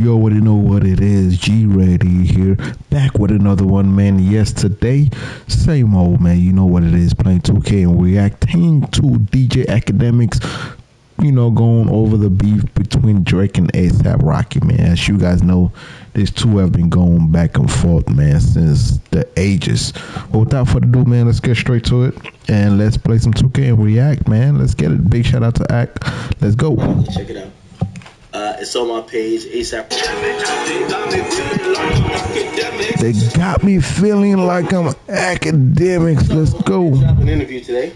You already know what it is. G Ready here, back with another one, man. Yes, today, same old, man. You know what it is, playing 2K and reacting to DJ Academics. Going over the beef between Drake and ASAP Rocky, man. As you guys know, these two have been going back and forth, man, since the ages. But without further ado, man, let's get straight to it and let's play some 2K and react, man. Let's get it. Big shout out to Act. Let's go. Check it out. It's on my page, ASAP. They got me feeling like I'm academics. Let's go. An interview today.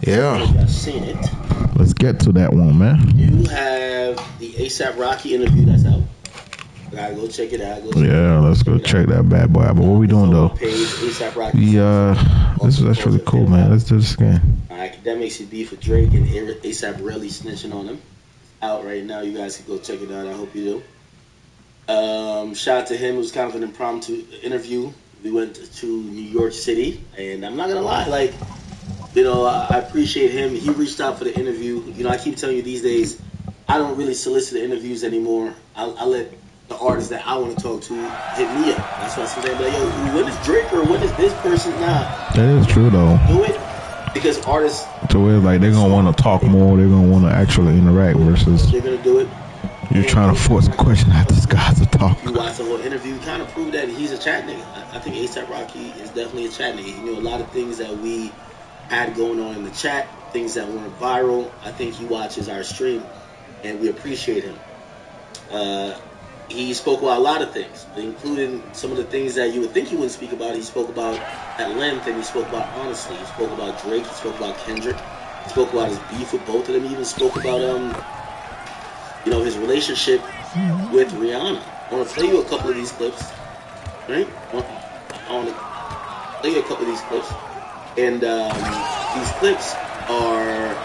Yeah. I've seen it. Let's get to that one, man. You have the ASAP Rocky interview that's out. Gotta go check it out. Let's go check that bad boy out. But what we doing though? Page, ASAP Rocky. Yeah, that's really cool, man. Let's do this again. Academics is beef for Drake and ASAP really snitching on him. Out right now. You guys can go check it out. I hope you do. Shout out to him. It was kind of an impromptu interview. We went to New York City, and I'm not gonna lie, I appreciate him. He reached out for the interview. I keep telling you these days, I don't really solicit interviews anymore. I let the artists that I want to talk to hit me up. That's why I'm saying, like, yo, when is Drake or when is this person? Nah. That is true though. Do it. Because artists, so it's like they're gonna want to talk more. They're gonna want to actually interact versus they're gonna do it. You're trying to force a question at this guy to talk. If you watch the whole interview, you kind of prove that he's a chat nigga. I think ASAP Rocky is definitely a chat nigga. A lot of things that we had going on in the chat, things that went viral. I think he watches our stream, and we appreciate him. He spoke about a lot of things, including some of the things that you would think he wouldn't speak about. He spoke about at length, and he spoke about honestly. He spoke about Drake. He spoke about Kendrick. He spoke about his beef with both of them. He even spoke about his relationship with Rihanna. I want to play you a couple of these clips, right? I want to play you a couple of these clips, and these clips are,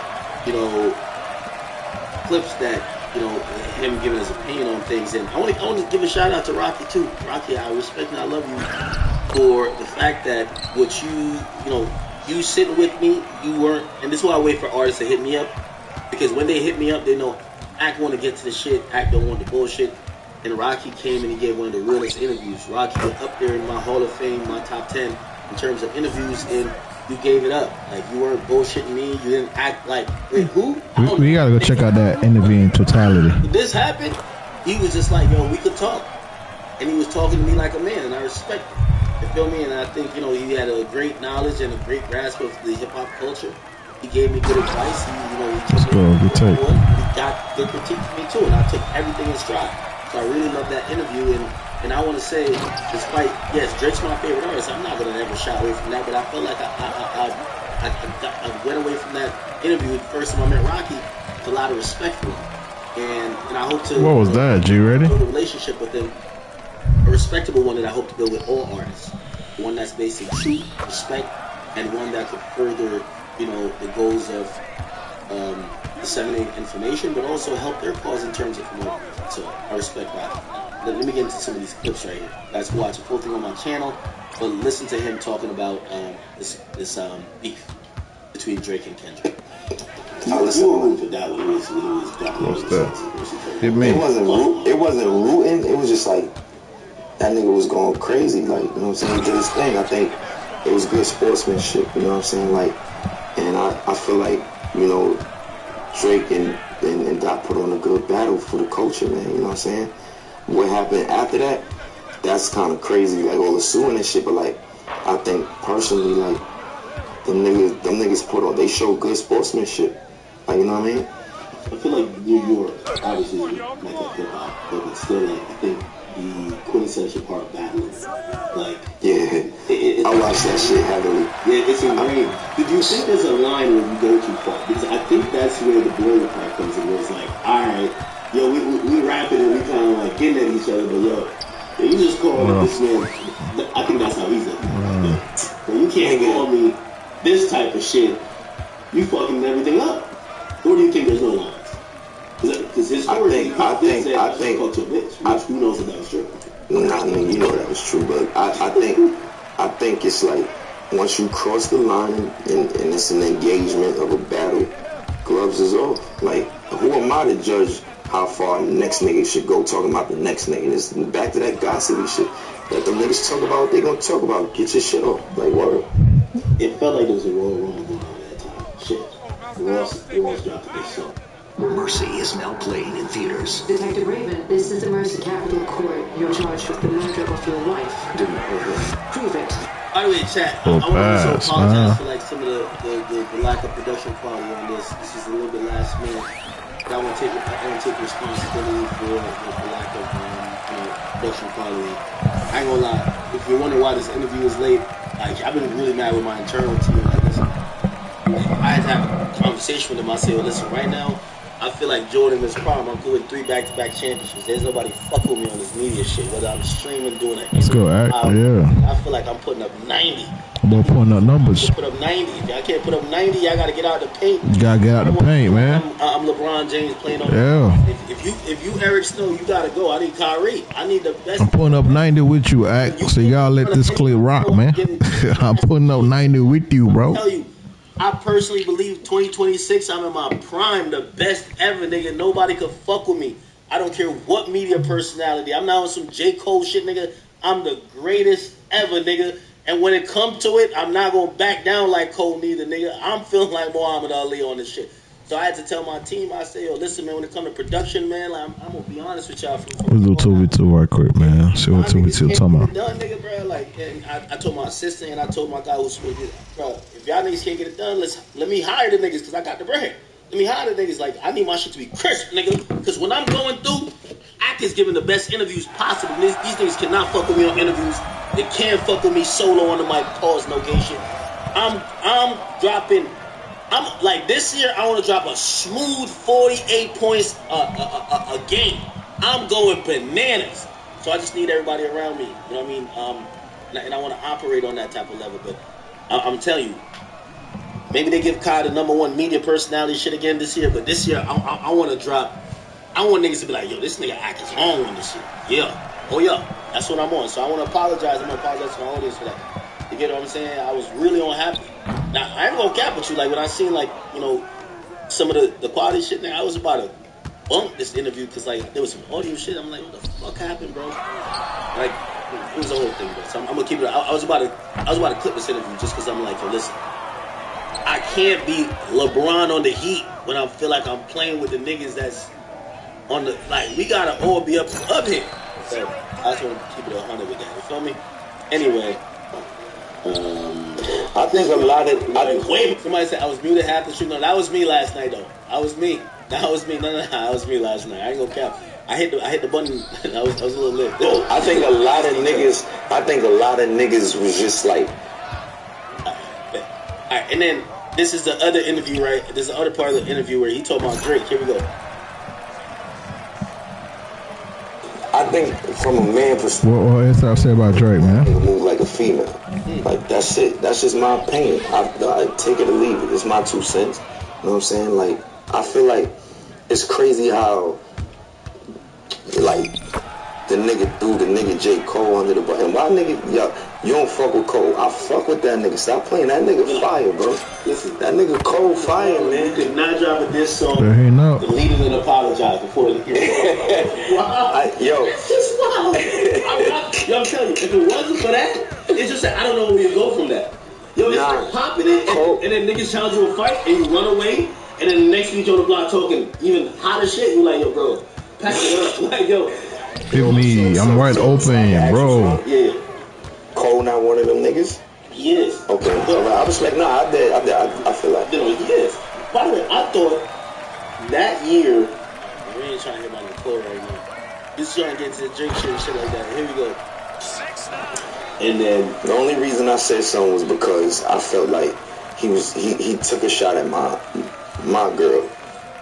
clips that. Him giving his opinion on things, and I want to give a shout out to Rocky too. Rocky, I respect and I love you for the fact that what you sitting with me, you weren't, and this is why I wait for artists to hit me up, because when they hit me up, they know Act want to get to the shit, Act don't want the bullshit, and Rocky came and he gave one of the realest interviews. Rocky was up there in my Hall of Fame, my top 10 in terms of interviews, and you gave it up. Like, you weren't bullshitting me. You didn't act like, wait, who? We gotta go check out that interview in totality. When this happened, he was just like, yo, we could talk. And he was talking to me like a man, and I respect it. You feel me? And I think, he had a great knowledge and a great grasp of the hip-hop culture. He gave me good advice. He got good critique from me, too. And I took everything in stride. So I really love that interview, and I want to say, despite, yes, Drake's my favorite artist, I'm not going to ever shy away from that, but I felt like I went away from that interview the first time I met Rocky with a lot of respect for him. And I hope to... What was that, G Ready? Build a relationship with him, a respectable one that I hope to build with all artists. One that's based in truth, respect, and one that could further, the goals of disseminating information, but also help their cause in terms of promoting. So I respect that. Let me get into some of these clips right here. You guys can watch the full thing on my channel, but listen to him talking about this beef between Drake and Kendrick. I listened to that one. What's that? It wasn't rooting. It was just like that nigga was going crazy. Like, he did his thing. I think it was good sportsmanship. Like, and I feel like Drake and Doc put on a good battle for the culture, man. What happened after that, that's kind of crazy, like all the suing and shit, but like, I think personally, like, them niggas they show good sportsmanship, like, you know what I mean? I feel like New York, obviously, like a hip-hop, but it's still, like, I think the quintessential part of battling, like... Yeah, I watch that shit heavily. Yeah, it's ingrained. Did you think there's a line where you go too far? Because I think that's where the blurry part comes in, where it's like, alright, yo, we rapping and we kind of like getting at each other, but yo, you just call this man. I think that's how he's looking. But you can't call me this type of shit. You fucking everything up. Or do you think there's no lines? Because his story, I think, called to a bitch. Who knows if that was true? I mean, that was true, but I think it's like once you cross the line and it's an engagement of a battle, gloves is off. Like, who am I to judge how far the next nigga should go talking about the next nigga. It's back to that gossipy shit. Let them niggas talk about what they gonna talk about. Get your shit off. Like, word. It felt like there was a Royal Rumble going on at that time. Shit. The Ross dropped this song. Mercy is now playing in theaters. Detective Raven, this is the Mercy Capital Court. You're charged with the murder of your wife. Didn't hurt her. Prove it. By the way, chat, I want to also apologize for like some of the lack of production quality on this. This is a little bit last minute. I want to take responsibility for the lack of production quality. I ain't gonna lie. If you're wondering why this interview is late, like I've been really mad with my internal team. Like, listen, I had to have a conversation with them. I said, well, listen, right now, I feel like Jordan is prime. I'm doing 3 back-to-back championships. There's nobody fuck with me on this media shit. Whether I'm streaming, doing it. Let's go, yeah. I feel like I'm putting up 90. I'm putting up numbers. Put up 90. If y'all can't put up 90, y'all gotta get out the paint. You gotta get out the paint, man. I'm LeBron James playing on. Yeah. If you Eric Snow, you gotta go. I need Kyrie. I need the best. I'm putting up 90 with you, Act. So y'all let this clip rock, man. I'm putting up 90 with you, bro. I tell you, I personally believe 2026, I'm in my prime, the best ever, nigga. Nobody could fuck with me. I don't care what media personality. I'm not on some J. Cole shit, nigga. I'm the greatest ever, nigga. And when it comes to it, I'm not going to back down like Cole neither, nigga. I'm feeling like Muhammad Ali on this shit. So I had to tell my team, I say, yo, listen, man, when it comes to production, man, like, I'm going to be honest with y'all. We'll do 2v2 right quick, man. See what 2v2 talking about. Done, nigga, bro. Like, and I told my assistant and I told my guy who's with it, bro, if y'all niggas can't get it done, let me hire the niggas because I got the bread. Let me hire the niggas. Like, I need my shit to be crisp, nigga. Because when I'm going through, Act is giving the best interviews possible. These niggas cannot fuck with me on interviews. They can't fuck with me solo on the mic. Pause, no gay shit. I'm dropping. I'm like this year. I want to drop a smooth 48 points a game. I'm going bananas. So I just need everybody around me. You know what I mean? And I want to operate on that type of level. But I'm telling you, maybe they give Kai the #1 media personality shit again this year. But this year, I want to drop. I want niggas to be like, yo, this nigga Act is on one this year. Yeah. Oh, yeah. That's what I'm on. So I want to apologize. I'm going to apologize to my audience for that. You get what I'm saying? I was really unhappy. Now, I ain't going to cap with you. Like, when I seen, like, you know, some of the quality shit, nigga, I was about to bump this interview because, like, there was some audio shit. I'm like, what the fuck happened, bro? Like, it was the whole thing, bro. So I'm going to keep it. I was about to clip this interview just because I'm like, yo, listen. I can't be LeBron on the Heat when I feel like I'm playing with the niggas that's on the, like, we gotta all be up here. So I just want to keep it 100 with that. You feel me? Anyway, I think a lot of wait. Somebody said I was muted half the shoot. No, that was me last night though. That was me. No, that was me last night. I ain't gonna cap. I hit the button. I was a little lit. I think a lot of niggas was just like. All right, and then this is the other interview, right? This is the other part of the interview where he talking about Drake. Here we go. I think from a man perspective, what else I say about Drake, man? Move like a female. Like, that's it. That's just my opinion. I take it or leave it. It's my 2 cents. You know what I'm saying? Like, I feel like it's crazy how, like, the nigga threw the nigga J. Cole under the bus. And why nigga, yo, you don't fuck with Cole. I fuck with that nigga. Stop playing. That nigga fire, bro. Listen, that nigga Cole fire, man. You could not drop a diss song, delete it and apologize before the wow. Yo. Just wow. Yo, I'm telling you, if it wasn't for that, it's just that I don't know where you go from that. Yo, it's like popping it, and then niggas challenge you a fight, and you run away, and then the next week you're on the block talking even hotter shit. You're like, yo, bro, pack it up. Like, yo. Give me, I'm wide open, bro. Yeah. Cole not one of them niggas? He is. Okay. I respect. No, I feel like. No, he is. By the way, I thought that year, we ain't trying to hit my Cole right now. He's trying to get to the Drake shit and shit like that. Here we go. And then the only reason I said something was because I felt like he took a shot at my girl.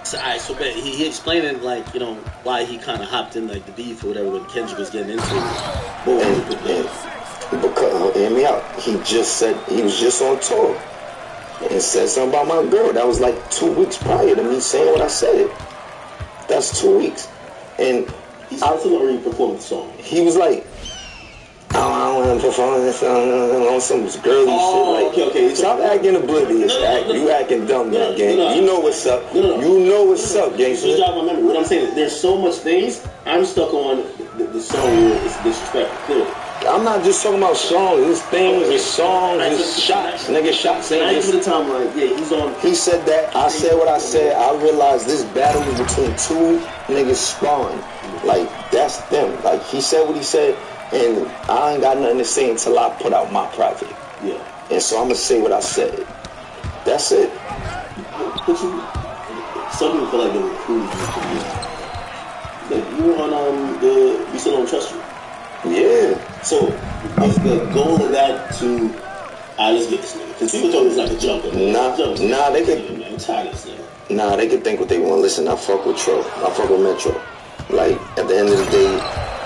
So, all right, so he explained it, like, you know, why he kind of hopped in, like, the beef or whatever when Kendrick was getting into it. Because, hear me out, he just said, he was just on tour and said something about my girl. That was like 2 weeks prior to me saying what I said. That's 2 weeks. And he's already performed the song. He was like, I don't want to perform this on some girly shit. Like, okay. Stop acting oblivious. You acting dumb now, gang. You know what's up. You know what's up, gang. Just jog my memory. What I'm saying is, there's so much things. I'm stuck on the song where it's disrespectful. Clearly. I'm not just talking about songs. It's things, it's songs, it's shots. Nigga, shots ain't just... the timeline. Yeah, he's on. He said that. I said what I said. I realized this battle was between two niggas sparring. Like, that's them. Like, he said what he said, and I ain't got nothing to say until I put out my project. Yeah. And so I'm going to say what I said. That's it. But some people feel like they were recruited to me. Like, you were on the We Still Don't Trust You. Yeah. So, is the goal of that to, let's get this nigga? Because people told me it's like a jumper. Nah, they could... I'm tired of this nigga. Nah, they could think what they want. Listen, I fuck with Tro. I fuck with Metro. Like, at the end of the day,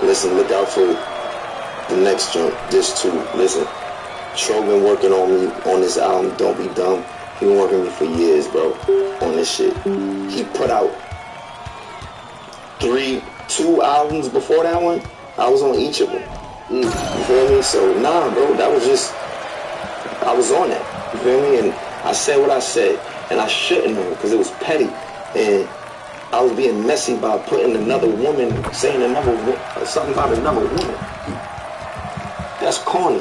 listen, look out for the next joint. This too. Listen, Tro been working on me on this album, Don't Be Dumb. He been working with me for years, bro, on this shit. He put out 2 albums before that one. I was on each of them. You feel me? So, nah, bro, that was just, I was on that. You feel me? And I said what I said, and I shouldn't have, because it was petty. And I was being messy by putting another woman, saying something about another woman. That's corny.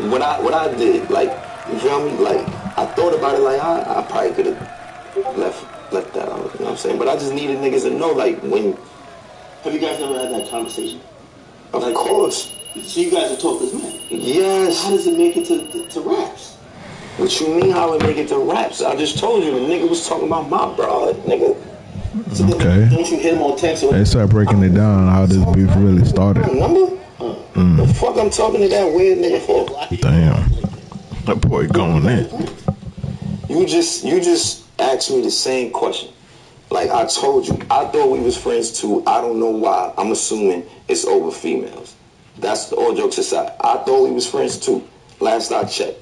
What I did, like, you feel me? Like, I thought about it, like, I probably could have left that out, you know what I'm saying? But I just needed niggas to know, like, when... Have you guys ever had that conversation? Of course. So you guys have talked as men? Yes. How does it make it to raps? What you mean how it make it to raps? I just told you, the nigga was talking about my broad, nigga. So okay. Don't you hit him on text? They start breaking it down how this beef really started. Remember? The fuck I'm talking to that weird nigga for? Damn. That boy going in. You just asked me the same question. Like I told you, I thought we was friends too. I don't know why. I'm assuming it's over females. That's all jokes aside. I thought we was friends too. Last I checked.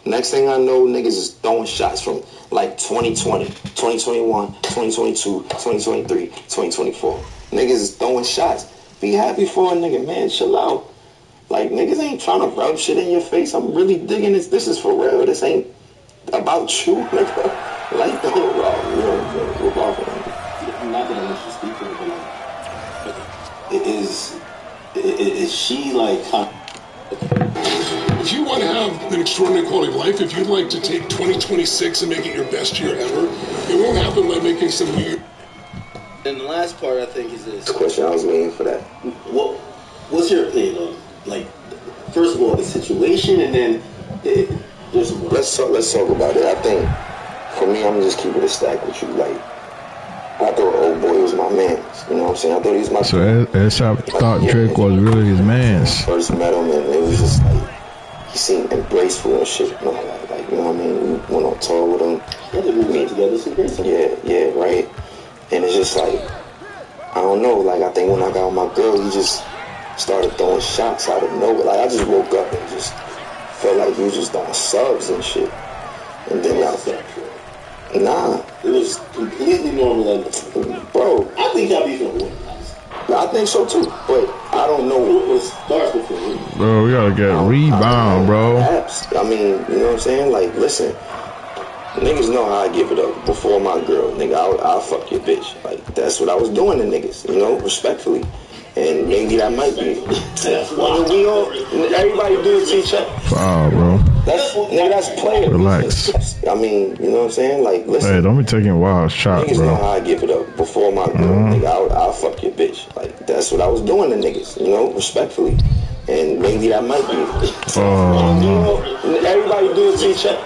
Next thing I know, niggas is throwing shots from like 2020, 2021, 2022, 2023, 2024. Niggas is throwing shots. Be happy for a nigga, man. Chill out. Like, niggas ain't trying to rub shit in your face. I'm really digging this. This is for real. This ain't about you, nigga. Like, don't rob, you know, we're walking. Not that I want you to speak to her, but like, is she like... If you want to have an extraordinary quality of life, if you'd like to take 2026 and make it your best year ever, it won't happen by making some weird... And the last part, I think, is this. The question, I was waiting for that. What's your opinion on, like, first of all, the situation, and then there's some more. Let's talk about it. I think, for me, I'm just keeping it stacked with you. Like, I thought old boy was my man. You know what I'm saying? I thought he was my... So Aesop thought Drake was really his man's. First met him, and it was just like, he seemed embraceful and shit. You know what I mean? We went on tour with him. Yeah, they moved together. Some great stuff. Yeah, right. And it's just like, I don't know, like, I think when I got with my girl, he just started throwing shots out of nowhere. Like, I just woke up and just felt like he was just throwing subs and shit. And then nah. It was completely normal. Like, bro, I think y'all be feeling. I think so too, but I don't know. It starts before me. Bro, we gotta get rebound, bro. I mean, you know what I'm saying? Like, listen, niggas know how I give it up before my girl. Nigga, I'll fuck your bitch. Like, that's what I was doing to niggas, you know, respectfully. And maybe that might be. We all, everybody do it to each other. Wow, bro. That's player. Relax. I mean, you know what I'm saying? Like, listen. Hey, don't be taking wild shots, niggas bro. know how I give it up before my girl. Nigga, I'll fuck your bitch. Like, that's what I was doing to niggas, you know, respectfully. And maybe that might be. Everybody do it to each other.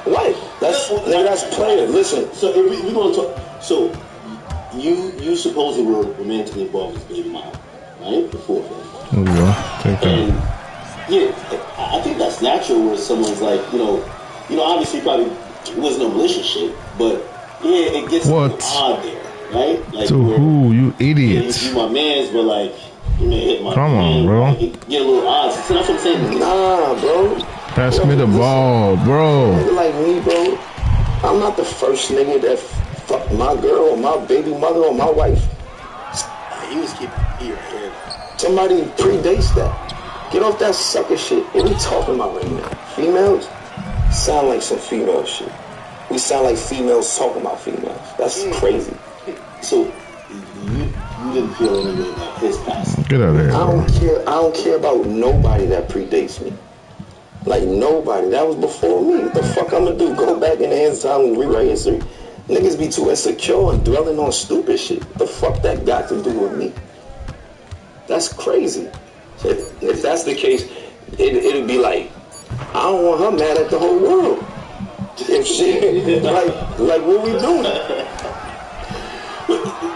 What? That's player. Listen. So if we gonna talk. So you supposedly were romantically involved with baby mom, right? Before that. There we go. Take that. And yeah, I think that's natural where someone's like, you know, obviously probably it wasn't a relationship, but yeah, it gets odd there, right? Like, to who? You idiots. Yeah, you my man's, but like, you may hit my Come on, man, bro. Like, get a little odd. So that's what I'm saying. Nah, bro. Pass me the ball, bro. Like me, bro. I'm not the first nigga that fucked my girl or my baby mother or my wife. he was keeping it right here. Somebody predates that. Get off that sucker shit. What are we talking about right now? Females sound like some female shit. We sound like females talking about females. That's crazy. So you didn't feel any way about his passing? Get out of here. I don't care about nobody that predates me. Like nobody. That was before me. What the fuck I'm gonna do? Go back in the hands of time and rewrite history? Niggas be too insecure and dwelling on stupid shit. What the fuck that got to do with me? That's crazy. If that's the case, it'd be like, I don't want her mad at the whole world. If she like what we doing?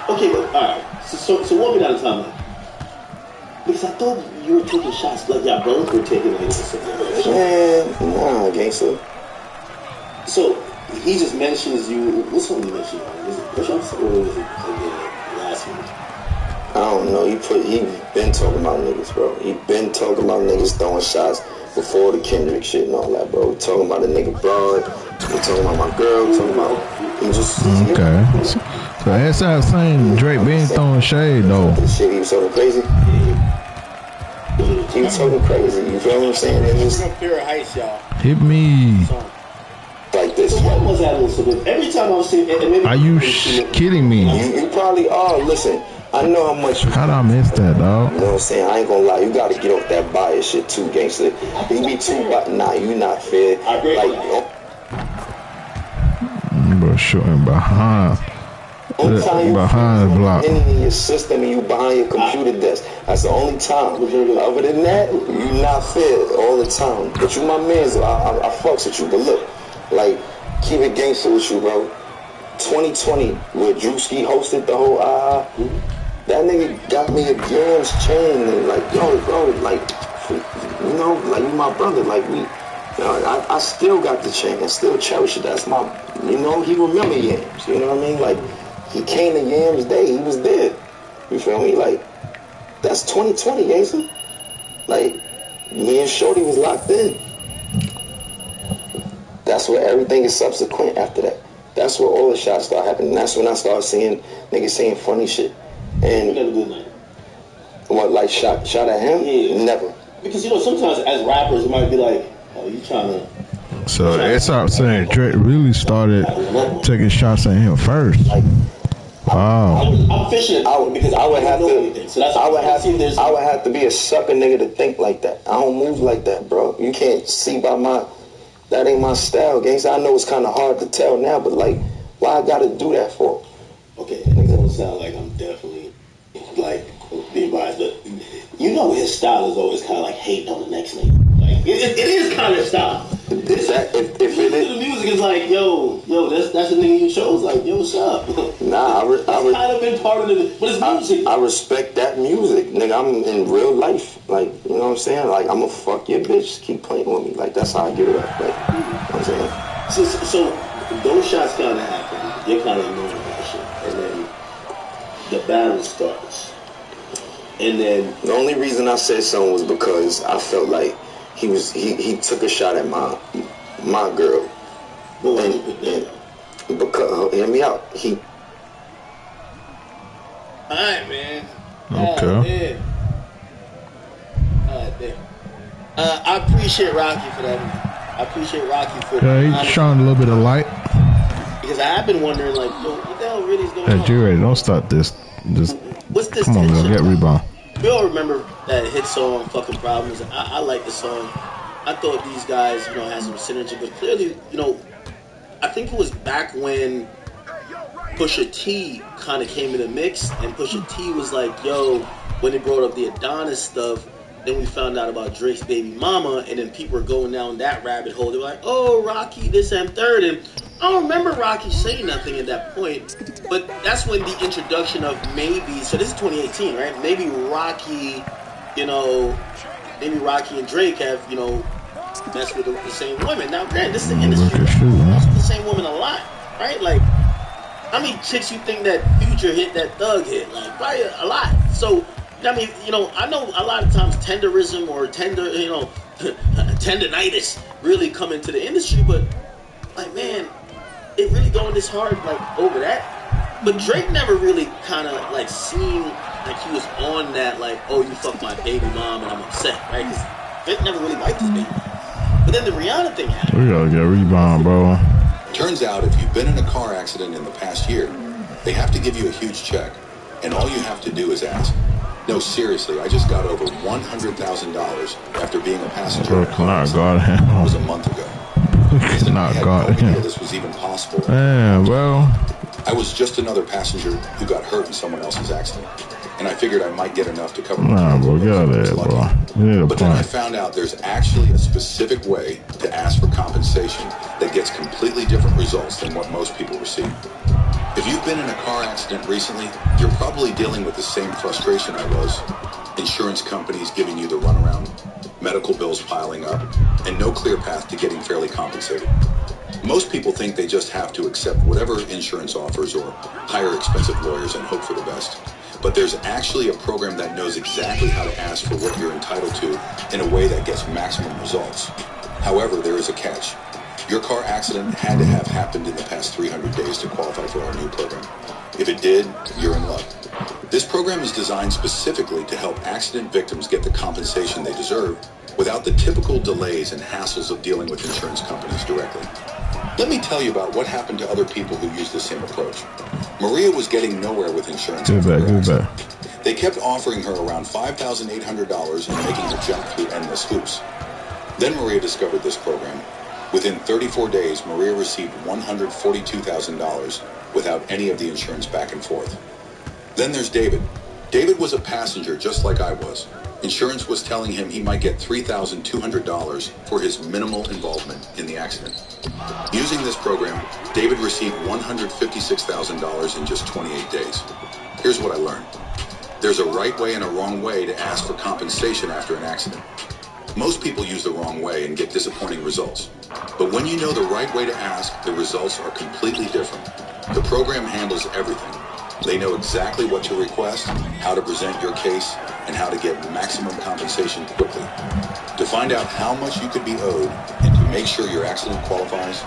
Okay, but alright. So walk me down the timeline. Because I thought you were taking shots like y'all both were taking like Man, nah, gangster. So he just mentions you. What song he mentioned? Was it push-ups or was it last one? I don't know. He been talking about niggas, bro. He been talking about niggas throwing shots before the Kendrick shit and all that, bro. Talking about the nigga broad. He talking about my girl. Talking about he just Okay. So that's how saying Drake been throwing shade though. The shit he was talking crazy. He was talking crazy. You feel what I'm saying? It was from Pure Heights, y'all. Hit me. like this. So what was that little? Every time I was seeing, Are you kidding me? You probably are. Listen, I know how much. How did I miss that, dog? You know what I'm saying? I ain't gonna lie. You gotta get off that bias shit too, gangster. You be too, nah, you not fair. Like, Bro, shooting behind. only time you Behind the block. in your system and you behind your computer desk. That's the only time. Other than that, you not fair all the time. But you my man, so I fucks with you. But look, like, keep it gangster with you, bro. 2020, where Drewski hosted the whole that nigga got me a Yams chain and like, yo, bro, like, you know, like you my brother, like we, you know, I still got the chain, I still cherish it. That's my, you know, he remember Yams, you know what I mean? Like, he came to Yams Day, he was there, you feel me? Like, that's 2020, gangster. Like, me and Shorty was locked in. That's where everything is subsequent after that. That's where all the shots start happening. That's when I started seeing niggas saying funny shit. And what, like shot at him? Yeah. Never. Because you know sometimes as rappers it might be like, oh, you trying to. So it's out saying Drake really started taking shots at him first. Like, Wow. I'm fishing because I would have to. anything. So that's I would have to be a sucker nigga to think like that. I don't move like that, bro. You can't see by my. That ain't my style, gangsta. I know it's kind of hard to tell now, but like, why I gotta do that for? Okay, it doesn't sound like I'm definitely like being biased, but you know his style is always kind of like hating on the next nigga. Like it is kind of style. If it is, The music is like, yo, that's the nigga you chose. Like, yo, what's up? nah, It's kind of been part of it, but it's music. I respect that music, nigga. I'm in real life, like, you know what I'm saying? Like, I'm gonna fuck your bitch, keep playing with me. Like, that's how I give it up. Like, you know what I'm saying? So those shots kind of happen. You're kind of ignoring that shit, and then the battle starts, and then The only reason I said something was because I felt like he took a shot at my girl. And because hear me out. Alright, man. Okay. Alright, damn. I appreciate Rocky for that. I appreciate Rocky for Yeah, he's showing a little bit of light. because I have been wondering, like, yo, what the hell really is going Hey, on? G-Ready, don't start this. Just What's this? come on, man. tension? Get rebound. We all remember that hit song, "Fucking Problems." I like the song. I thought these guys, had some synergy, but clearly, I think it was back when Pusha T kind of came in the mix, and Pusha T was like, yo, when they brought up the Adonis stuff, then we found out about Drake's baby mama, and then people were going down that rabbit hole. They were like, oh, Rocky, this and third, and I don't remember Rocky saying nothing at that point, but that's when the introduction of maybe, so this is 2018, right? Maybe Rocky and Drake have, messed with the same women. Now, granted, this is the industry. Mess with the same women a lot, right? Like, how many chicks you think that Future hit, that Thug hit? Like, probably a lot. So, I mean, I know a lot of times tenderism or tendonitis really come into the industry, but, like, man, it really going this hard, like, over that. But Drake never really kind of, like, seen like he was on that, like, oh, you fucked my baby mom and I'm upset, right? Because Vic never really liked his baby mom. But then the Rihanna thing happened. We gotta get rebound, bro. Turns out if you've been in a car accident in the past year, they have to give you a huge check, and all you have to do is ask. No, seriously, I just got over $100,000 after being a passenger in a car accident. It was a month ago. Listen, I had no idea this was even possible. Yeah, well, I was just another passenger who got hurt in someone else's accident, and I figured I might get enough to cover. Nah, bro, get out of there, bro. But then I found out there's actually a specific way to ask for compensation that gets completely different results than what most people receive. If you've been in a car accident recently, you're probably dealing with the same frustration I was. Insurance companies giving you the runaround, medical bills piling up, and no clear path to getting fairly compensated. Most people think they just have to accept whatever insurance offers or hire expensive lawyers and hope for the best. But there's actually a program that knows exactly how to ask for what you're entitled to in a way that gets maximum results. However, there is a catch. Your car accident had to have happened in the past 300 days to qualify for our new program. If it did, you're in luck. This program is designed specifically to help accident victims get the compensation they deserve without the typical delays and hassles of dealing with insurance companies directly. Let me tell you about what happened to other people who used the same approach. Maria was getting nowhere with insurance. They kept offering her around $5,800 and making her jump through endless hoops. Then Maria discovered this program. Within 34 days, Maria received $142,000 without any of the insurance back and forth. Then there's David. David was a passenger just like I was. Insurance was telling him he might get $3,200 for his minimal involvement in the accident. Using this program, David received $156,000 in just 28 days. Here's what I learned. There's a right way and a wrong way to ask for compensation after an accident. Most people use the wrong way and get disappointing results. But when you know the right way to ask, the results are completely different. The program handles everything. They know exactly what to request, how to present your case, and how to get maximum compensation quickly. To find out how much you could be owed and to make sure your accident qualifies,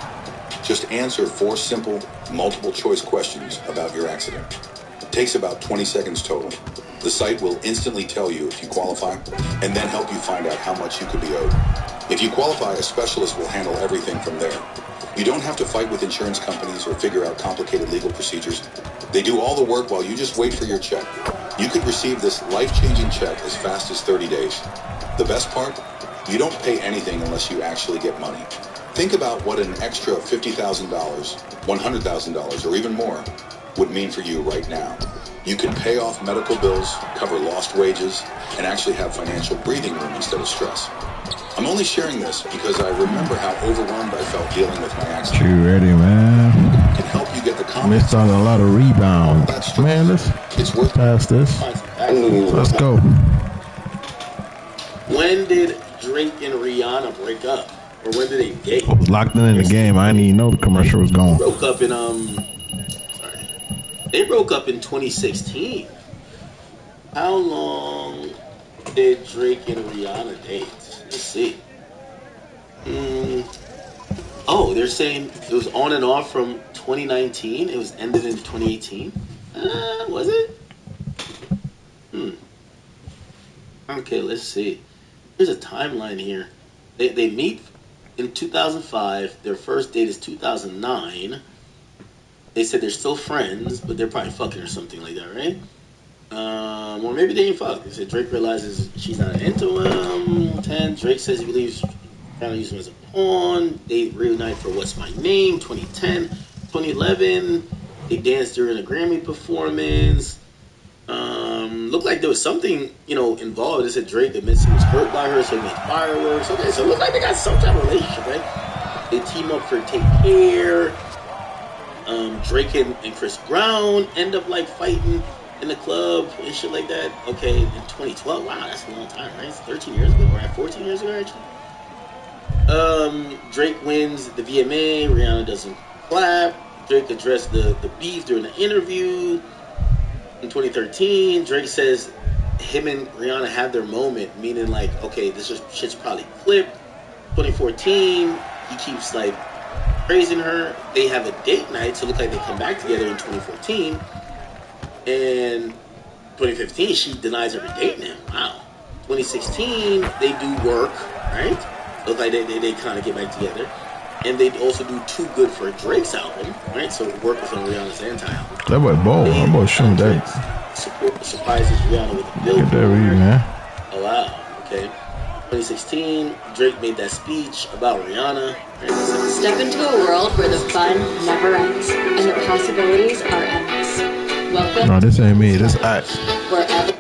just answer 4 simple, multiple choice questions about your accident. It takes about 20 seconds total. The site will instantly tell you if you qualify and then help you find out how much you could be owed. If you qualify, a specialist will handle everything from there. You don't have to fight with insurance companies or figure out complicated legal procedures. They do all the work while you just wait for your check. You could receive this life-changing check as fast as 30 days. The best part? You don't pay anything unless you actually get money. Think about what an extra $50,000, $100,000, or even more would mean for you right now. You can pay off medical bills, cover lost wages, and actually have financial breathing room instead of stress. I'm only sharing this because I remember how overwhelmed I felt dealing with my accident. You ready, man? Can help you get the Missed on a lot of rebounds. Man, it's worth past this. Let's go. When did Drake and Rihanna break up? Or when did they date? I was locked in the game. I didn't even know the commercial was going. They broke up in 2016. How long did Drake and Rihanna date? Let's see. Oh, they're saying it was on and off from 2019. It was ended in 2018. Was it? Okay, let's see. There's a timeline here. They meet in 2005. Their first date is 2009. They said they're still friends, but they're probably fucking or something like that, right? Or maybe they ain't fuck. They said Drake realizes she's not into him. 10. Drake says he believes trying to use him as a pawn. They reunite for What's My Name, 2010. 2011, they danced during a Grammy performance. Looked like there was something, involved. They said Drake admits he was hurt by her, so he made fireworks. Okay, so it looks like they got some type of relationship, right? They team up for Take Care. Drake and Chris Brown end up fighting in the club and shit like that. Okay, in 2012. Wow, that's a long time, right? It's 13 years ago, or 14 years ago, actually. Drake wins the VMA. Rihanna doesn't clap. Drake addressed the beef during the interview. In 2013, Drake says him and Rihanna had their moment, meaning okay, this shit's probably clipped. 2014, he keeps praising her. They have a date night, so it looks like they come back together in 2014. And 2015, she denies every date now. Wow. 2016, they do work, right? Look like they kind of get back together. And they also do Too Good for Drake's album, right? So work was on Rihanna's anti-album. That boy bold. That boy shooting that. Surprises Rihanna with a billboard. Get that read, man. Oh, wow. Okay. 2016, Drake made that speech about Rihanna. Step into a world where the fun never ends and the possibilities are endless. Welcome. No, this ain't me. This Act. Wherever.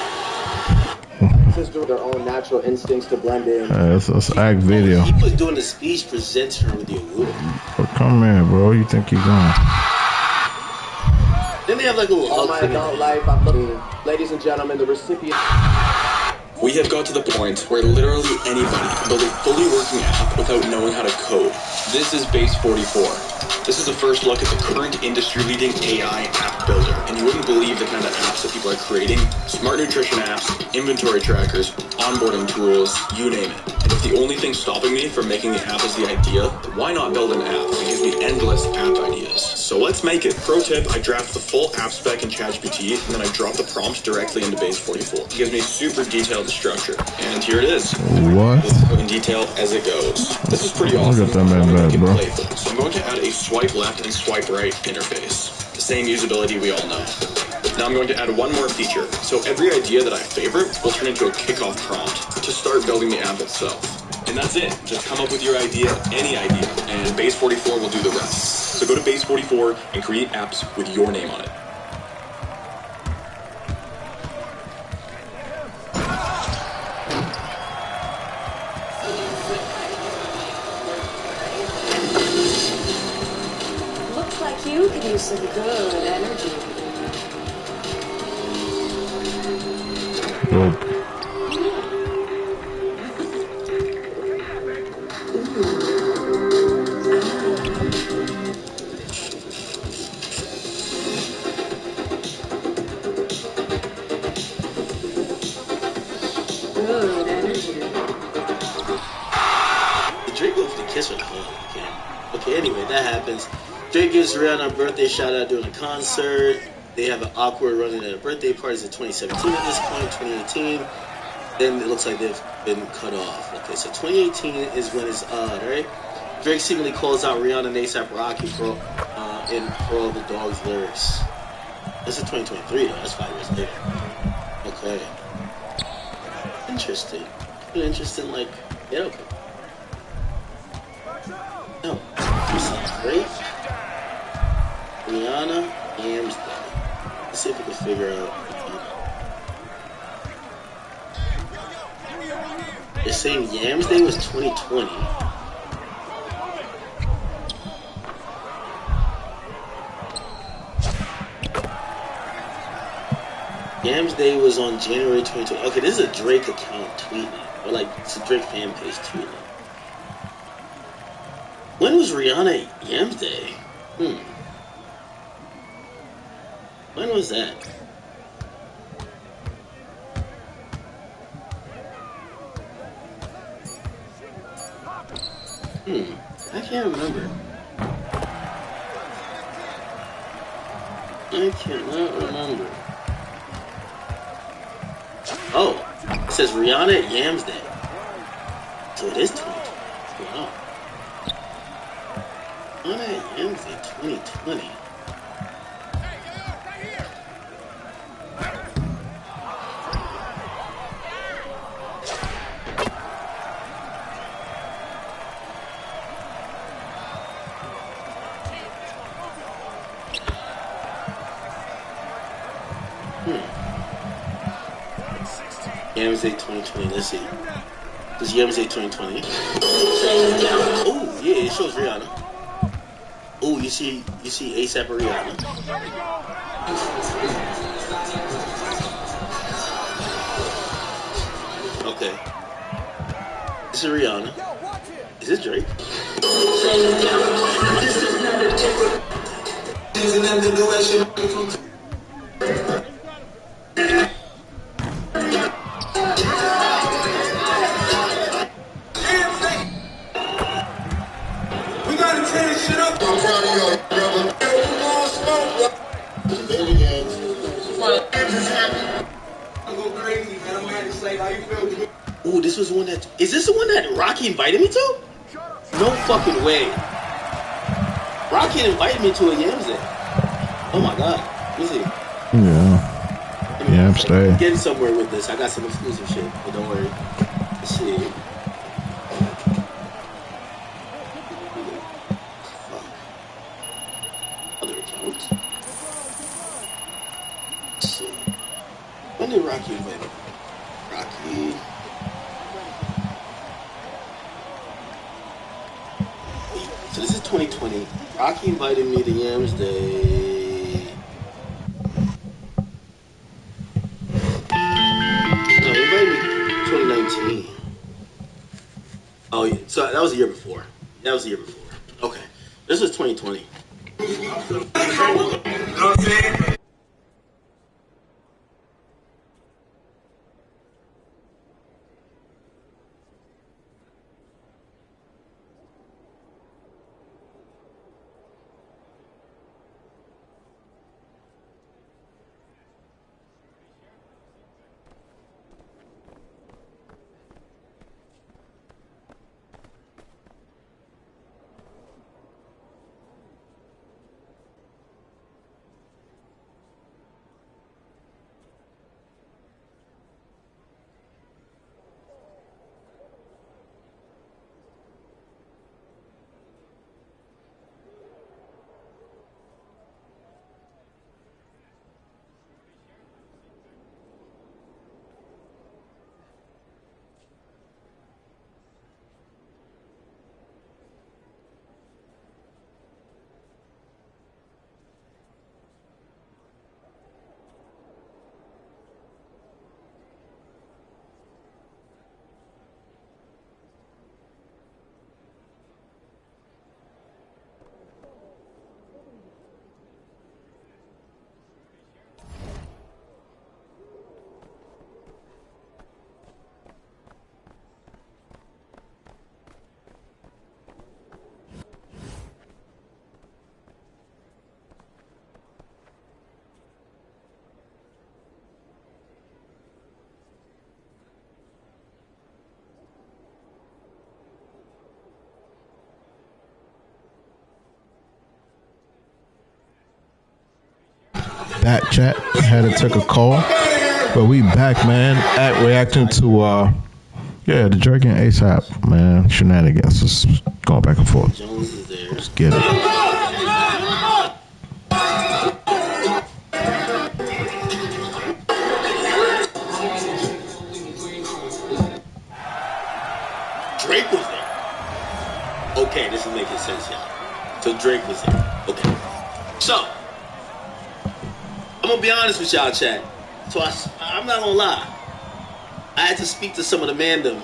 Their own natural instincts to blend in. It's Act video. He was doing the speech, presents her with the award. But come here, bro. You think you're going? Then they have like a little All my adult life, I'm looking. Ladies and gentlemen, the recipient. We have got to the point where literally anybody can build a fully working app without knowing how to code. This is Base 44. This is a first look at the current industry-leading AI app builder, and you wouldn't believe the kind of apps that people are creating. Smart nutrition apps, inventory trackers, onboarding tools, you name it. And if the only thing stopping me from making the app is the idea, why not build an app that gives me endless app ideas? So let's make it. Pro tip, I draft the full app spec in ChatGPT, and then I drop the prompts directly into Base 44. It gives me super detailed structure. And here it is. What? In detail as it goes. This is pretty awesome. Look at that man back, bro. So I'm going to add a swipe left and swipe right interface. The same usability we all know. Now I'm going to add one more feature. So every idea that I favorite will turn into a kickoff prompt to start building the app itself. And that's it. Just come up with your idea, any idea, and Base 44 will do the rest. So go to Base 44 and create apps with your name on it. You could use some good energy. Dope. Good energy. Drake goes to kiss her the hug. Okay, anyway, that happens. Drake gives Rihanna a birthday shout out during a concert. They have an awkward run-in at a birthday party in 2017 at this point, 2018. Then it looks like they've been cut off. Okay, so 2018 is when it's odd, right? Drake seemingly calls out Rihanna and A$AP Rocky for all the dog's lyrics. This is 2023 though, that's 5 years later. Okay. Interesting. Interesting, like, yeah, okay. No, this is great. Rihanna, Yams Day. Let's see if we can figure out. They're saying Yams Day was 2020. Yams Day was on January 2020. Okay, this is a Drake account tweeting. Or like, it's a Drake fan page tweeting. When was Rihanna Yams Day? When was that? I can't remember. I cannot remember. Oh, it says Rihanna at Yams Day. So it is 2020. Wow. Rihanna at Yams Day 2020. Yams Day 2020. Let's see. This is Yams Day 2020. Oh yeah, it shows Rihanna. Oh, you see A$AP or Rihanna. Okay. This is Rihanna. Is this Drake? Ooh, this was one that. Is this the one that Rocky invited me to? No fucking way. Rocky invited me to a Yams Day. Oh my god. Let me see. Yeah. Yams Day. Getting somewhere with this. I got some exclusive shit, but don't worry. Let's see. Fuck. Other accounts. Let's see. When did Rocky invite me? Rocky. So this is 2020. Rocky invited me to Yams Day. No, he invited me 2019. Oh, yeah. So that was the year before. That was the year before. Okay. This was 2020. Back chat had to take a call, but we back, man. At reacting to the Drake and ASAP, man, shenanigans, just going back and forth. Jones is there. Let's get it. Drake was there. Okay, this is making sense, y'all. So Drake was there. Okay. So, I'm gonna be honest with y'all, chat. So I'm not gonna lie. I had to speak to some of the mandem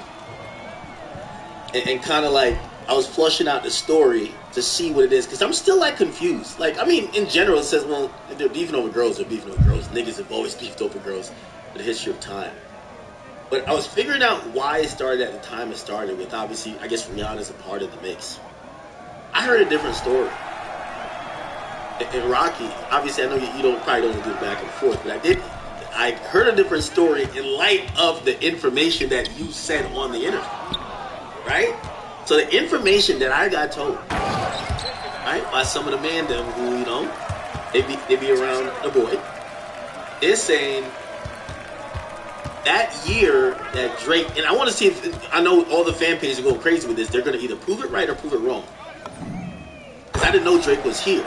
and kind of like I was flushing out the story to see what it is, because I'm still like confused. Like, I mean, in general, it says, well, if they're beefing over girls, they're beefing over girls. Niggas have always beefed over girls for the history of time. But I was figuring out why it started at the time it started with, obviously, I guess Rihanna's a part of the mix. I heard a different story. And Rocky, obviously, I know you probably don't do it back and forth, but I heard a different story in light of the information that you said on the internet, right? So the information that I got told, right, by some of the mandem who, you know, they be around the boy, is saying that year that Drake, and I want to see if, I know all the fan pages are going crazy with this, they're going to either prove it right or prove it wrong. Because I didn't know Drake was here.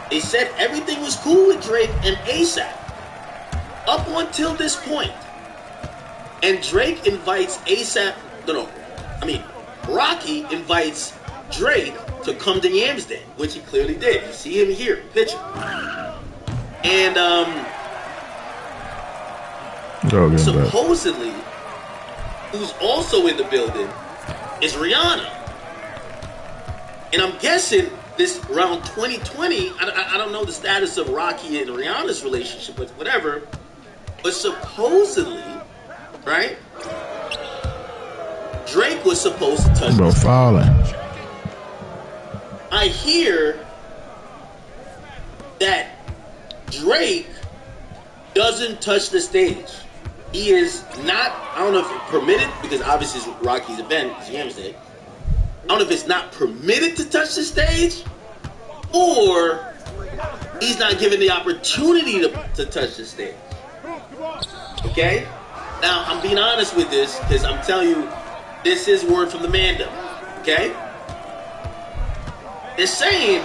They said everything was cool with Drake and ASAP up until this point. And Drake invites Rocky invites Drake to come to Yams Day, which he clearly did. You see him here, picture. And supposedly, who's also in the building is Rihanna. And I'm guessing this around 2020, I don't know the status of Rocky and Rihanna's relationship, but whatever. But supposedly, right, Drake was supposed to touch Bro, falling. I hear that Drake doesn't touch the stage. he is not, I don't know if it's permitted, because obviously it's Rocky's event, it's Yams Day. I don't know if it's not permitted to touch the stage, or he's not given the opportunity to touch the stage. Okay? Now, I'm being honest with this, because I'm telling you, this is word from the Mandem. Okay? They're saying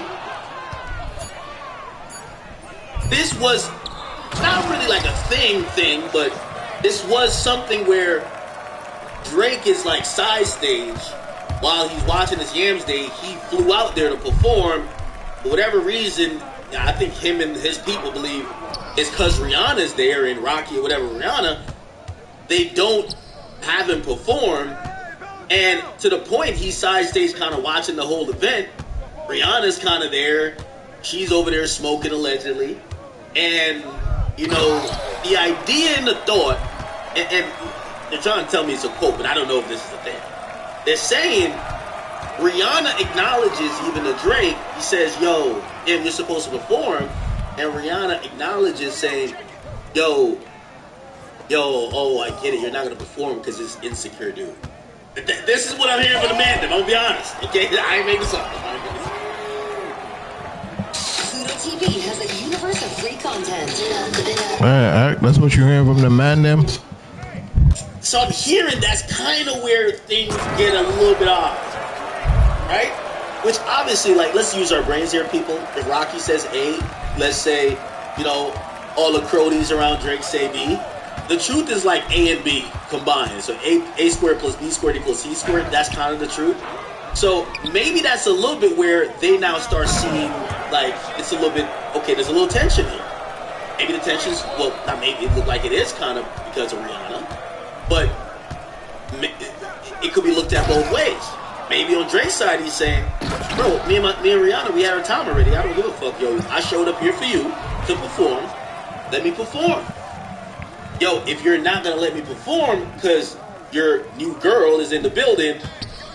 this was not really like a thing, but this was something where Drake is like side stage while he's watching his Yams Day. He flew out there to perform. For whatever reason, I think him and his people believe it's because Rihanna's there and Rocky or whatever Rihanna, they don't have him perform. And to the point, he's side stage kind of watching the whole event. Rihanna's kind of there. She's over there smoking allegedly. And, you know, the idea and the thought, and they're trying to tell me it's a quote, but I don't know if this is a thing. They're saying Rihanna acknowledges even to Drake. He says, yo, if you're supposed to perform. And Rihanna acknowledges saying, yo, oh, I get it. You're not going to perform because it's insecure, dude. This is what I'm hearing from the man. I'm going to be honest. Okay? I ain't making this up. Pluto TV has a universe of free content. All right, that's what you're hearing from the man, them. So I'm hearing that's kind of where things get a little bit off. Right? Which obviously, like, let's use our brains here, people. If Rocky says A, let's say, you know, all the cronies around Drake say B. The truth is like A and B combined. So A squared plus B squared equals C squared. That's kind of the truth. So maybe that's a little bit where they now start seeing, like, it's a little bit, okay, there's a little tension here. Maybe the tension's, well, not maybe, it looked like it is kind of because of Rihanna. But it could be looked at both ways. Maybe on Drake's side, he's saying, bro, me and Rihanna, we had our time already. I don't give a fuck, yo. I showed up here for you to perform. Let me perform. Yo, if you're not going to let me perform because your new girl is in the building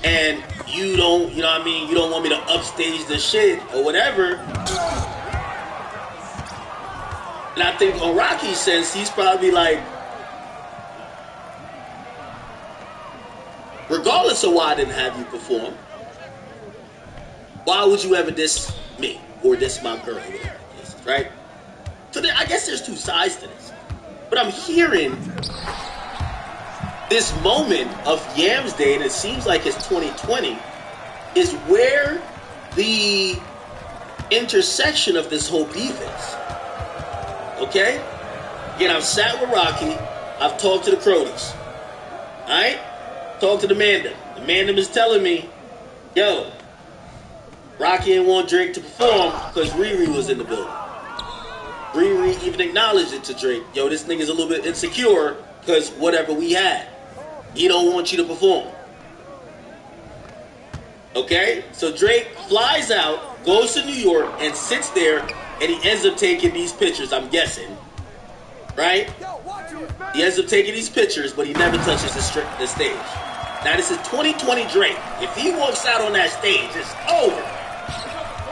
and you don't, you know what I mean, you don't want me to upstage the shit or whatever. And I think on Rocky's sense, he's probably like, regardless of why I didn't have you perform, why would you ever diss me or diss my girl, whatever it is, right? So I guess there's two sides to this. But I'm hearing this moment of Yams Day, and it seems like it's 2020, is where the intersection of this whole beef is. Okay? Again, I've sat with Rocky. I've talked to the cronies. Alright? Talked to the Mandem. The Mandem is telling me, yo, Rocky didn't want Drake to perform because Riri was in the building. Riri even acknowledged it to Drake. Yo, this nigga's a little bit insecure because whatever we had. He don't want you to perform. Okay? So Drake flies out, goes to New York, and sits there, and he ends up taking these pictures, I'm guessing. Right? He ends up taking these pictures, but he never touches the stage. Now, this is 2020 Drake. If he walks out on that stage, it's over.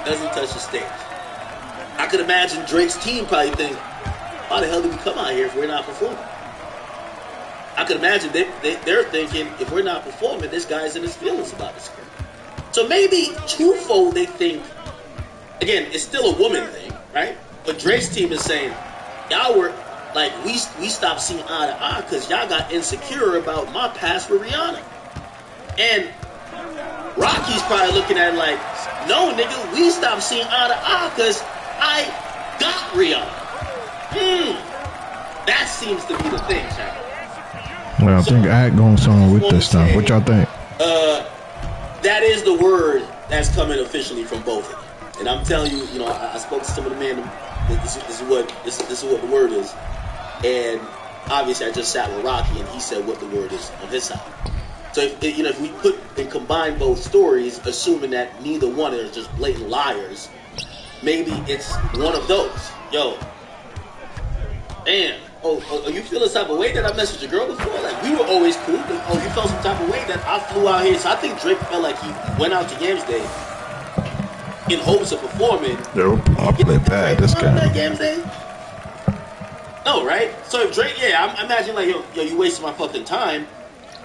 Doesn't touch the stage. I could imagine Drake's team probably think, why the hell did we come out here if we're not performing? I could imagine they're thinking, if we're not performing, this guy's in his feelings about this girl. So maybe twofold they think, again, it's still a woman thing, right? But Drake's team is saying, y'all were, like, we stopped seeing eye to eye because y'all got insecure about my past with Rihanna. And Rocky's probably looking at it like, no, nigga, we stopped seeing eye to eye because I got Rihanna. That seems to be the thing, Chad. Well, I think I going somewhere with this stuff. What y'all think? That is the word that's coming officially from both of them. And I'm telling you, you know, I spoke to some of the men. This is what the word is. And obviously, I just sat with Rocky, and he said what the word is on his side. So if we put and combine both stories, assuming that neither one are just blatant liars, maybe it's one of those. Yo, damn. Oh, you feel this type of way that I messaged your girl before? Like, we were always cool. Oh, you felt some type of way that I flew out here. So I think Drake felt like he went out to Yams Day in hopes of performing. Yo, I play bad. This guy. Yams Day? No, right? So if Drake, I imagine like, yo, you wasted my fucking time,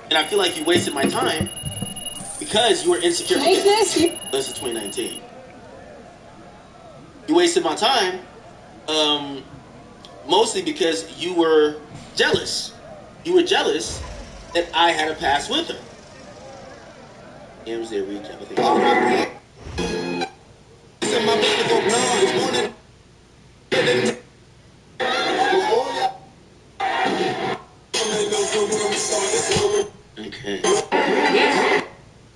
and I feel like you wasted my time because you were insecure. This is 2019. You wasted my time, mostly because you were jealous. You were jealous that I had a past with her. Yamsday recap, I think. Okay.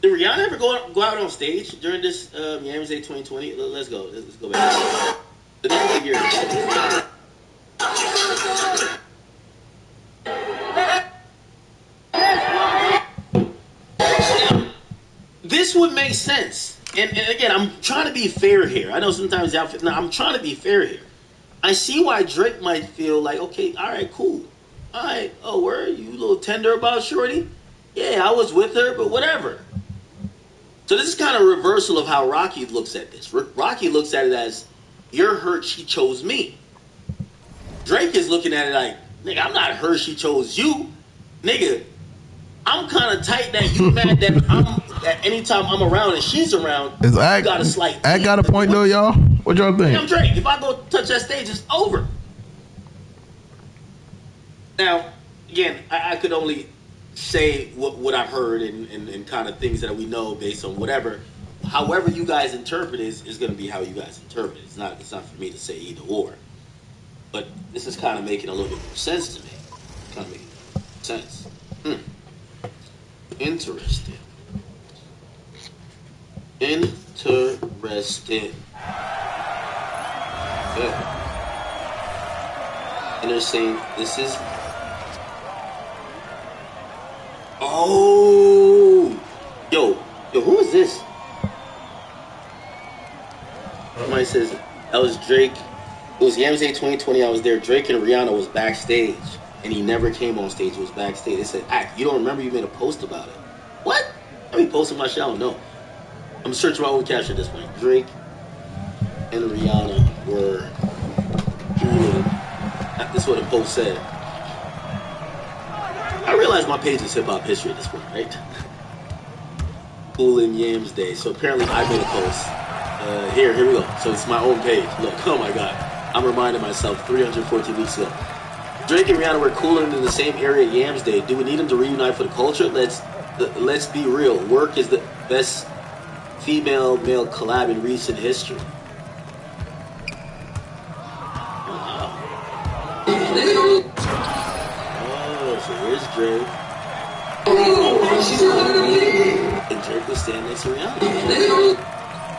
Did Rihanna ever go out on stage during this Yams Day 2020? Let's go. Let's go back. The next year. Now, this would make sense. And again, I'm trying to be fair here. I know sometimes I'm trying to be fair here. I see why Drake might feel like, okay, all right, cool. All right, oh, were you a little tender about Shorty? Yeah, I was with her, but whatever. So this is kind of a reversal of how Rocky looks at this. Rocky looks at it as, you're hurt, she chose me. Drake is looking at it like, nigga, I'm not hurt, she chose you. Nigga, I'm kind of tight that you mad that anytime I'm around and she's around, you got a slight. I got a point though, y'all. What y'all think? I'm Drake. If I go touch that stage, it's over. Now, again, I could only say what I've heard and kind of things that we know based on whatever. However you guys interpret is going to be how you guys interpret it. It's not for me to say either or. But this is kind of making a little bit more sense to me. Kind of making sense. Interesting. Interesting. Good. And they're saying this is. Oh, yo, who is this? Somebody says that was Drake. It was Yams Day 2020. I was there. Drake and Rihanna was backstage, and he never came on stage. He was backstage. They said, "You don't remember? You made a post about it." What? I mean, posting my shit. I don't know. I'm searching my own caption at this point. Drake and Rihanna were drooling. That's what the post said. I realize my page is hip-hop history at this point, right? Cool in Yams Day. So apparently I made a post. Here we go. So it's my own page. Look, oh my God. I'm reminding myself 314 weeks ago. Drake and Rihanna were cooling in the same area at Yams Day. Do we need them to reunite for the culture? Let's be real. Work is the best female-male collab in recent history. So here's Drake. And Drake was standing next to Rihanna.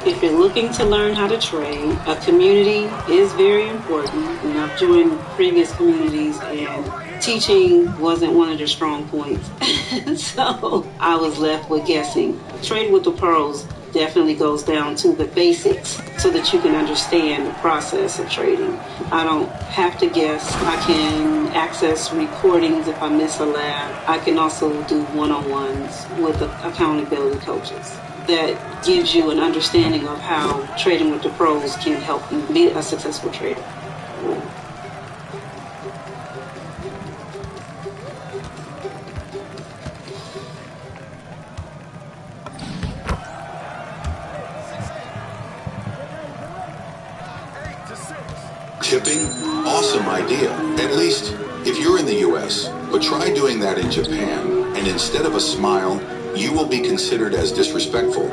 If you're looking to learn how to trade, a community is very important. And I've joined previous communities and teaching wasn't one of their strong points. So I was left with guessing. Trade with the pros definitely goes down to the basics so that you can understand the process of trading. I don't have to guess. I can access recordings if I miss a lab. I can also do one-on-ones with accountability coaches. That gives you an understanding of how trading with the pros can help you be a successful trader. Tipping? Awesome idea. At least if you're in the US, but try doing that in Japan, and instead of a smile, you will be considered as disrespectful.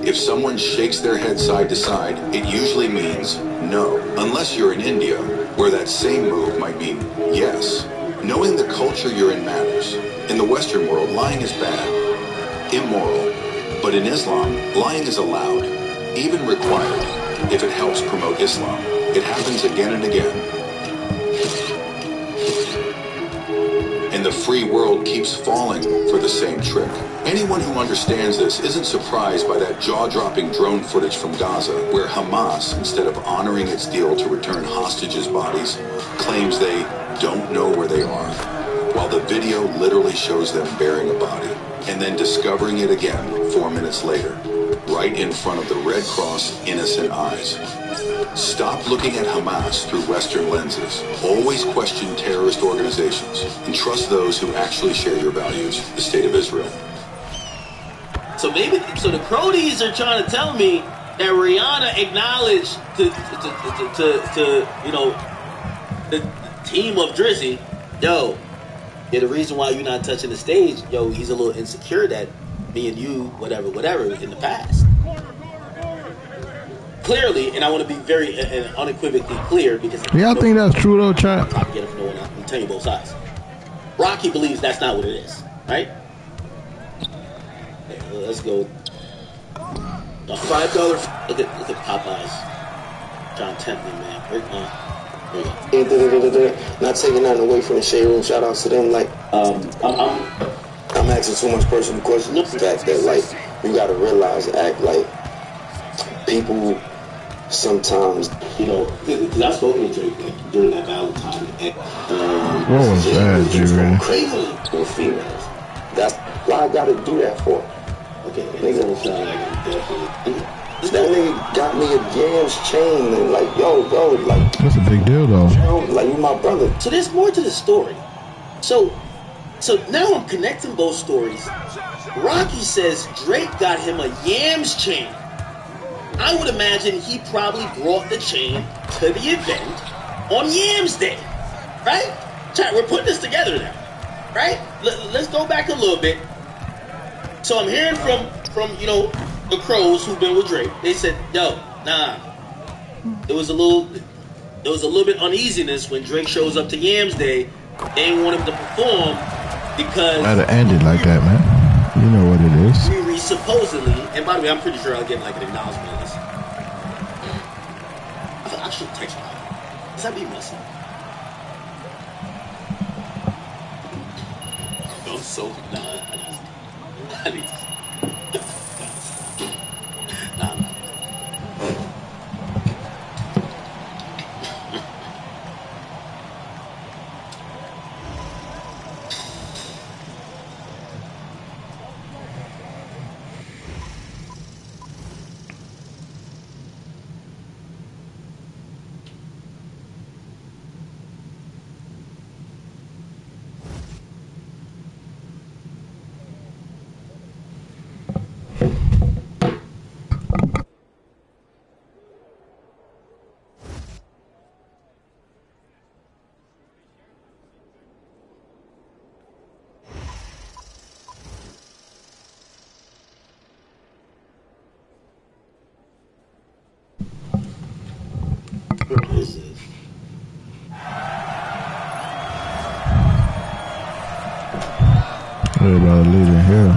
If someone shakes their head side to side, it usually means no, unless you're in India, where that same move might mean yes. Knowing the culture you're in matters. In the Western world, lying is bad, immoral. But in Islam, lying is allowed, even required, if it helps promote Islam. It happens again and again. And the free world keeps falling for the same trick. Anyone who understands this isn't surprised by that jaw-dropping drone footage from Gaza, where Hamas, instead of honoring its deal to return hostages' bodies, claims they don't know where they are, while the video literally shows them burying a body, and then discovering it again 4 minutes later, right in front of the Red Cross' innocent eyes. Stop looking at Hamas through Western lenses. Always question terrorist organizations and trust those who actually share your values, the State of Israel. So the Cronies are trying to tell me that Rihanna acknowledged to the team of Drizzy, yo, yeah, the reason why you're not touching the stage, yo, he's a little insecure that me and you, whatever, in the past. Clearly, and I want to be very unequivocally clear because yeah, I think that's true though, chat. I'm get it from no one. I'm telling you both sides. Rocky believes that's not what it is, right? Let's go. $5. Look at Popeyes. John Templey, man. There you go. Not taking nothing away from the Shade Room. Shout outs to them. Like, I'm asking too much personal questions. The fact that, like, you gotta realize, act like people sometimes, because I spoke with Drake during that Valentine. What was that, G-Ready? Crazy with females. That's why I gotta do that for. Okay, nigga, that nigga got me a Yams chain and like, yo, bro, like, that's a big deal though. Like, you my brother. So there's more to the story. So now I'm connecting both stories. Rocky says Drake got him a Yams chain. I would imagine he probably brought the chain to the event on Yams Day, right? Chat, we're putting this together now, right? Let's go back a little bit. So I'm hearing from the Crows who've been with Drake. They said, yo, nah. There was a little bit uneasiness when Drake shows up to Yams Day. They didn't want him to perform because I'd have ended like that, man. You know what it is. Riri supposedly, and by the way, I'm pretty sure I'll get like an acknowledgement of this. I should text her. Does that be messy? I'm so I need to. Nah. What is this? Everybody leaving here.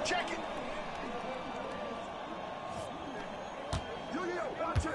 Check it. Yo, watch him.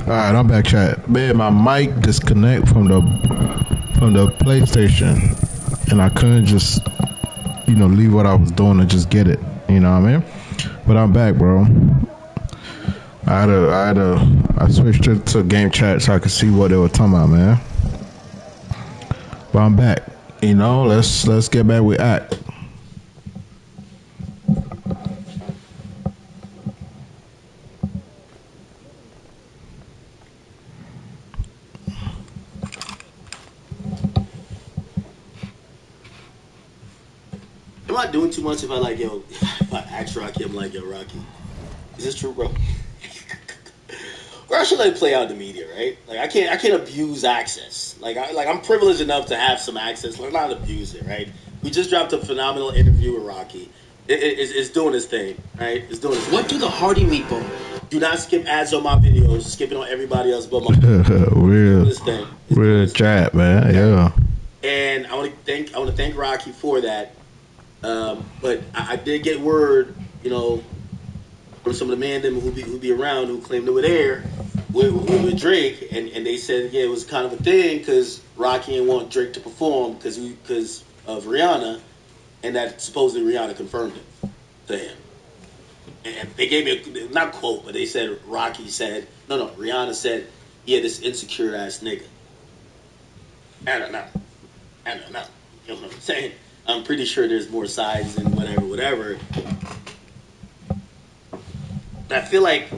Alright, I'm back, chat. Man, my mic disconnect from the PlayStation, and I couldn't just leave what I was doing and just get it. You know what I mean? But I'm back, bro. I switched it to game chat so I could see what they were talking about, man. But I'm back. Let's get back with Act. Am I doing too much if I ask Rocky, I'm like, yo, Rocky, is this true, bro? Or I should let it play out in the media, right? Like I can't abuse access. I'm privileged enough to have some access. Let's not abuse it, right? We just dropped a phenomenal interview with Rocky. It's doing its thing, right? It's doing its thing. What do the Hardy meatball? Do not skip ads on my videos. Skipping on everybody else but my real chat, man. Yeah. And I want to thank Rocky for that. But I did get word, from some of the men who be around who claimed they were there with Drake, and they said it was kind of a thing because Rocky didn't want Drake to perform because of Rihanna, and that supposedly Rihanna confirmed it to him. And they gave me not quote, but they said Rocky said Rihanna said, yeah, this insecure ass nigga. I don't know. You know what I'm saying? I'm pretty sure there's more sides and whatever. I feel like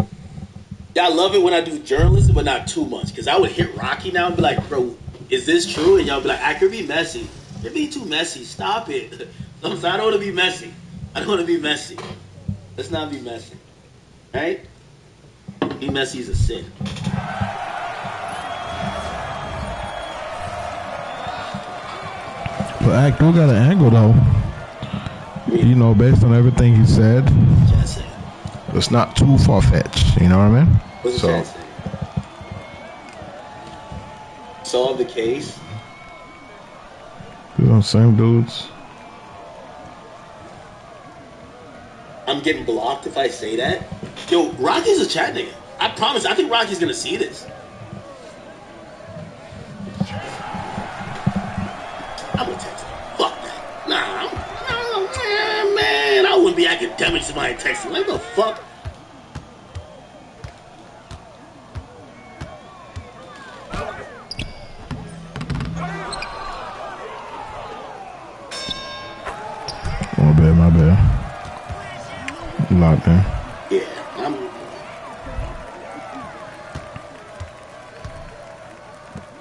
y'all love it when I do journalism, but not too much. Because I would hit Rocky now and be like, bro, is this true? And y'all be like, I could be messy. You're being too messy. Stop it. I don't want to be messy. I don't want to be messy. Let's not be messy. Right? Be messy is a sin. But Act do got an angle though. Based on everything he said, it's not too far fetched. You know what I mean? What's the chance? Solve the case. Same dudes. I'm getting blocked if I say that. Yo, Rocky's a chat nigga. I promise. I think Rocky's gonna see this. I'm gonna text him. Fuck that. Nah, man. I wouldn't be academics if I had texted him. What the fuck? My bad. Locked in. Yeah, I'm.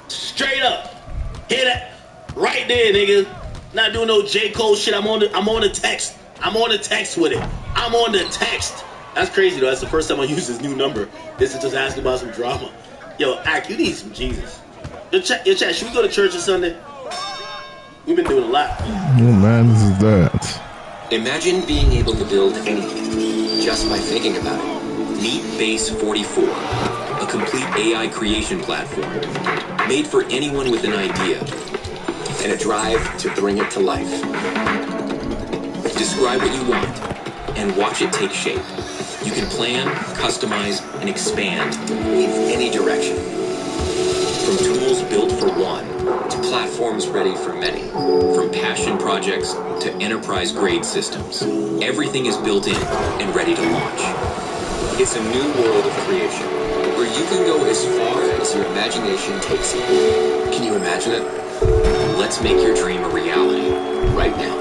Straight up. Hear that? Right there, nigga. Not doing no J. Cole shit. I'm on the text. I'm on the text with it. I'm on the text. That's crazy though. That's the first time I use this new number. This is just asking about some drama. Yo, Ak, you need some Jesus. Your chat, should we go to church on Sunday? We've been doing a lot. Oh man, this is that. Imagine being able to build anything just by thinking about it. Meet Base 44, a complete AI creation platform made for anyone with an idea and a drive to bring it to life. Describe what you want and watch it take shape. You can plan, customize, and expand in any direction. From tools built for one systems ready for many. From passion projects to enterprise-grade systems. Everything is built in and ready to launch. It's a new world of creation, where you can go as far as your imagination takes you. Can you imagine it? Let's make your dream a reality, right now.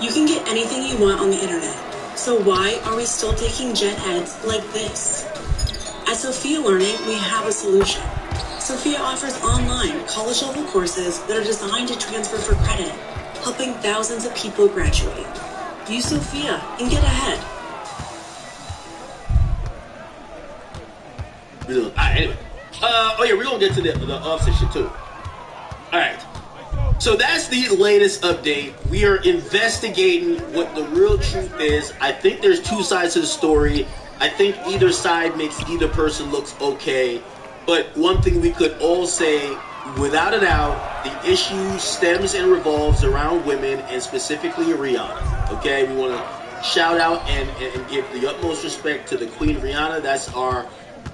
You can get anything you want on the internet. So why are we still taking gen eds like this? At Sophia Learning, we have a solution. Sophia offers online college-level courses that are designed to transfer for credit, helping thousands of people graduate. Use Sophia and get ahead. Anyway. We're going to get to the offset shit, too. All right. So that's the latest update. We are investigating what the real truth is. I think there's two sides to the story. I think either side makes either person looks okay. But one thing we could all say, without a doubt, the issue stems and revolves around women, and specifically Rihanna. Okay, we want to shout out and give the utmost respect to the Queen Rihanna.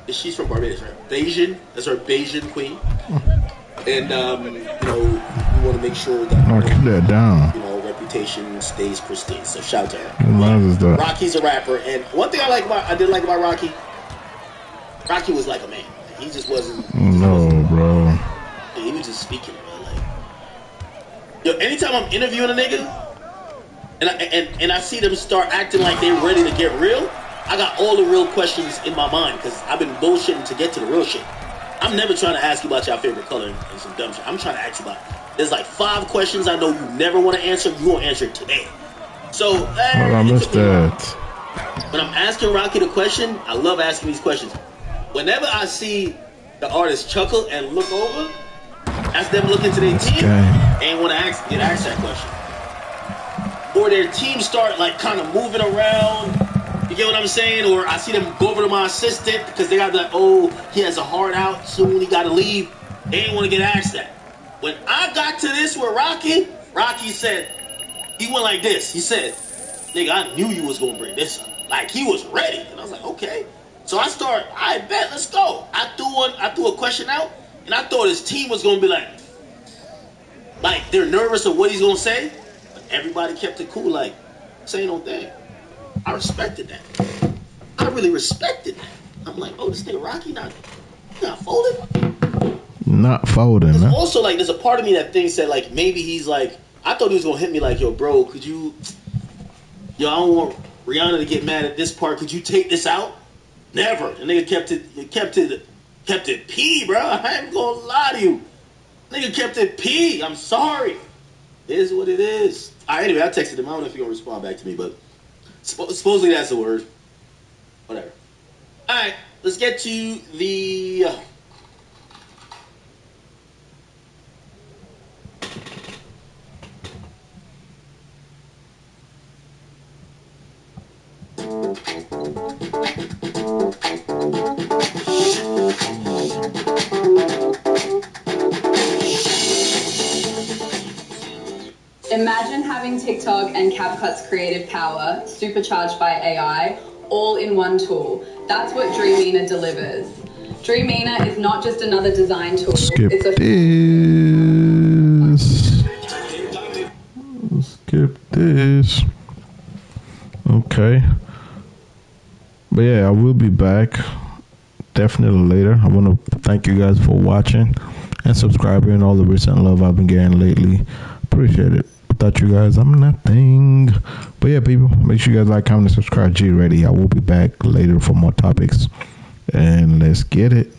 She's from Barbados, right? Bayesian. That's our Bayesian queen. And we want to make sure that keep that down. Reputation stays pristine. So shout out to her. Rocky's a rapper, and one thing I did like about Rocky was like a man. He just wasn't. No, bro. He was just speaking, man. Anytime I'm interviewing a nigga, and I see them start acting like they're ready to get real, I got all the real questions in my mind because I've been bullshitting to get to the real shit. I'm never trying to ask you about your favorite color and some dumb shit. I'm trying to ask you about. There's like 5 questions I know you never want to answer. You won't answer it today. So I missed that. When I'm asking Rocky the question, I love asking these questions. Whenever I see the artist chuckle and look over, that's them looking to their team and want to get asked that question. Or their team start like kind of moving around. You get what I'm saying? Or I see them go over to my assistant because they got like, he has a hard out soon. He got to leave. They ain't want to get asked that. When I got to this with Rocky said, he went like this. He said, nigga, I knew you was going to bring this up. Like, he was ready. And I was like, okay. So I bet, let's go. I threw a question out, and I thought his team was going to be like they're nervous of what he's going to say. But everybody kept it cool, like, say no thing. I respected that. I really respected that. I'm like, this nigga Rocky not folded? Not folding, There's man. also, there's a part of me that thinks that, maybe he's like, I thought he was going to hit me like, yo, bro, could you, I don't want Rihanna to get mad at this part. Could you take this out? Never. The nigga kept it P, bro. I ain't going to lie to you. Nigga kept it P. I'm sorry. It is what it is. All right, anyway, I texted him. I don't know if he's going to respond back to me, but supposedly that's the word. Whatever. All right, let's get to the... Imagine having TikTok and CapCut's creative power, supercharged by AI, all in one tool. That's what Dreamina delivers. Dreamina is not just another design tool. Skip this. Okay. But yeah, I will be back definitely later. I want to thank you guys for watching and subscribing and all the recent love I've been getting lately. Appreciate it. Without you guys, I'm nothing. But yeah, people, make sure you guys like, comment, and subscribe. G Ready. I will be back later for more topics. And let's get it.